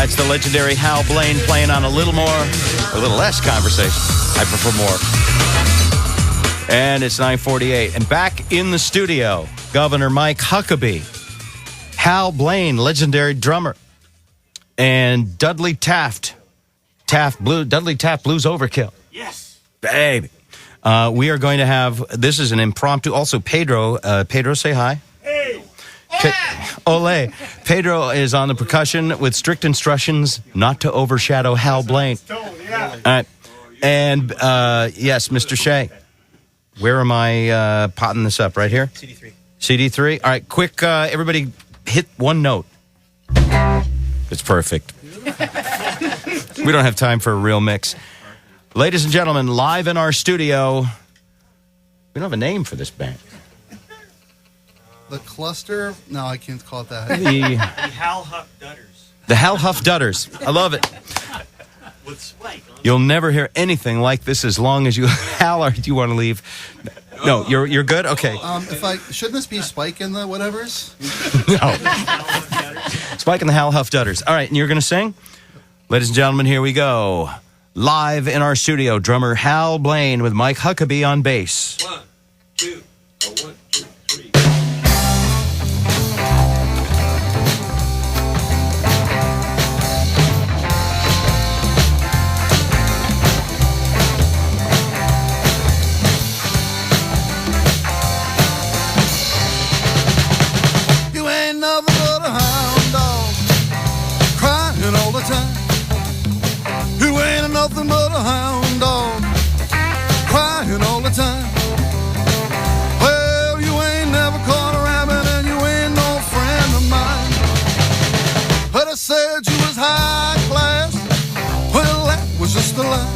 That's the legendary Hal Blaine playing on a little more, or a little less conversation. I prefer more. And it's 9:48. And back in the studio, Governor Mike Huckabee, Hal Blaine, legendary drummer, and Dudley Taft Blues Overkill. Yes. Baby. We are going to have, this is an impromptu, also Pedro, say hi. Hey. Ole. Pedro is on the percussion with strict instructions not to overshadow Hal Blaine. Yeah. All right. And, yes, Mr. Shea, where am I potting this up? Right here? CD3. CD3? All right, quick, everybody hit one note. It's perfect. We don't have time for a real mix. Ladies and gentlemen, live in our studio, we don't have a name for this band. The Cluster? No, I can't call it that. The Hal Huff Dudders. The Hal Huff Dudders. I love it. With Spike. You'll never hear anything like this as long as you... Hal, or do you want to leave? No, you're good? Okay. Shouldn't this be Spike in the whatevers? No. Spike and the Hal Huff Dudders. All right, and you're going to sing? Ladies and gentlemen, here we go. Live in our studio, drummer Hal Blaine with Mike Huckabee on bass. 1, 2, 1, 2, 3. You ain't nothing but a hound dog, crying all the time. You ain't nothing but a hound dog, crying all the time. Well, you ain't never caught a rabbit and you ain't no friend of mine. But I said you was high class, well, that was just a lie.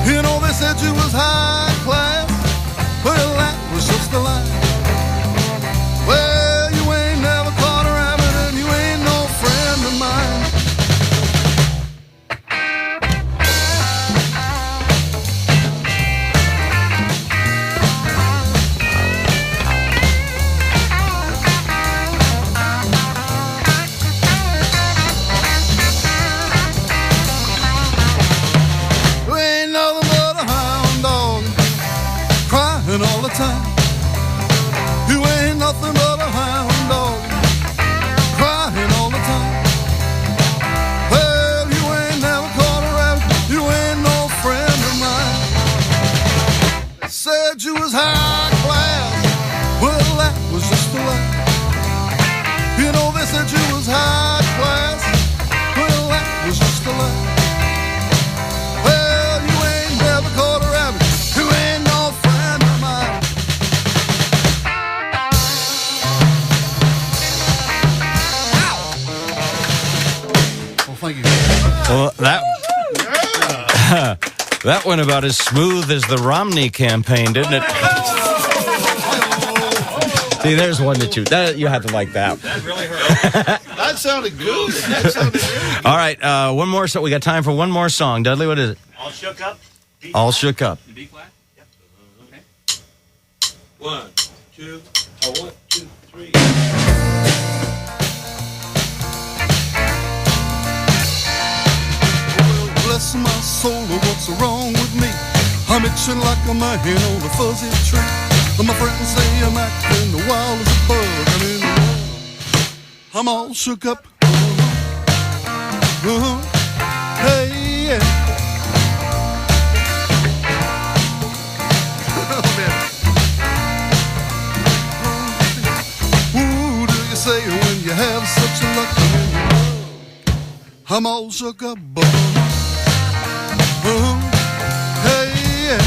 You know they said you was high class, well, that was just a lie. Well, you ain't never caught a rabbit and you ain't no friend of mine. You ain't nothing but a hound dog, crying all the time. You ain't nothing but a hound dog, crying all the time. Well, you ain't never caught a rabbit, you ain't no friend of mine. They said you was high class, well, that was just a lie. You know they said you was high class, well, that was just a lie. Well, you ain't never caught a rabbit, you ain't no friend of mine. Well, thank you. Well, that went about as smooth as the Romney campaign, didn't it? See, there's one that you had to like that. That really hurt. That sounded good. That sounded really good. All right, one more. So we got time for one more song. Dudley, what is it? All shook up. All Shook Up. The B flat? Yep. Okay. 1, 2, 1, 2, 3. Well, bless my soul, what's wrong with me? I'm itching like a man on a fuzzy tree. My friends say I'm acting the wild as a bug. I'm in love. I'm all shook up. Hey, yeah. Oh, man. Ooh, do you say when you have such a luck? I'm in love. I'm all shook up. Hey, yeah.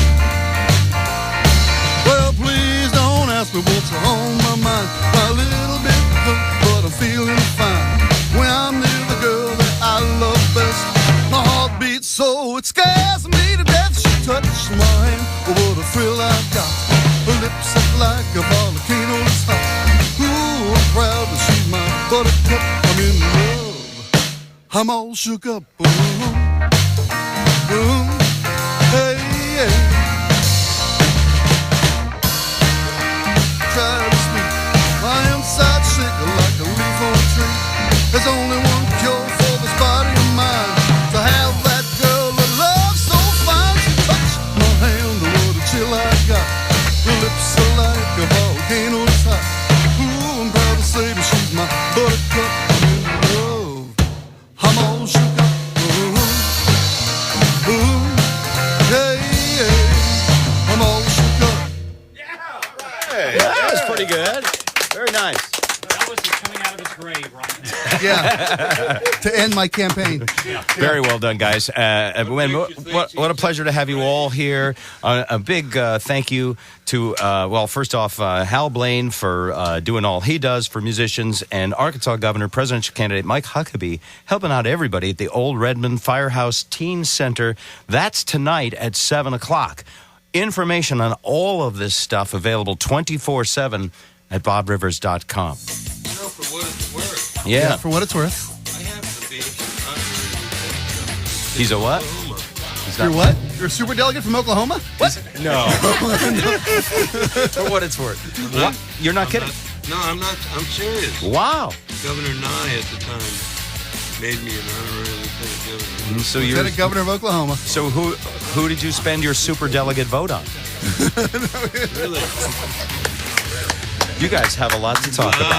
Well, please don't ask me what's on my mind. A little bit drunk, but I'm feeling fine. When I'm near the girl that I love best, my heart beats so it scares me to death. She touched my hand, oh, what a thrill I got. Her lips set like a volcano that's hot. Ooh, I'm proud to see my buttercup. I'm in love. I'm all shook up. Hey, yeah. Try to speak. My inside shaking like a leaf on a tree. There's only one cure for the Yeah. To end my campaign. Very well done, guys. What a pleasure to have you all here. A big thank you to, first off, Hal Blaine for doing all he does for musicians, and Arkansas Governor presidential candidate Mike Huckabee helping out everybody at the Old Redmond Firehouse Teen Center. That's tonight at 7 o'clock. Information on all of this stuff available 24/7 at bobrivers.com. For what it's worth. Yeah. For what it's worth. I have to be. He's a what? You're what? You're a super delegate from Oklahoma? What? No. For what it's worth. What? You're not kidding? I'm not. I'm serious. Wow. Governor Nye at the time made me an honorary lieutenant governor. So you're Lieutenant Governor of Oklahoma. So who did you spend your super delegate vote on? Really? You guys have a lot to talk about.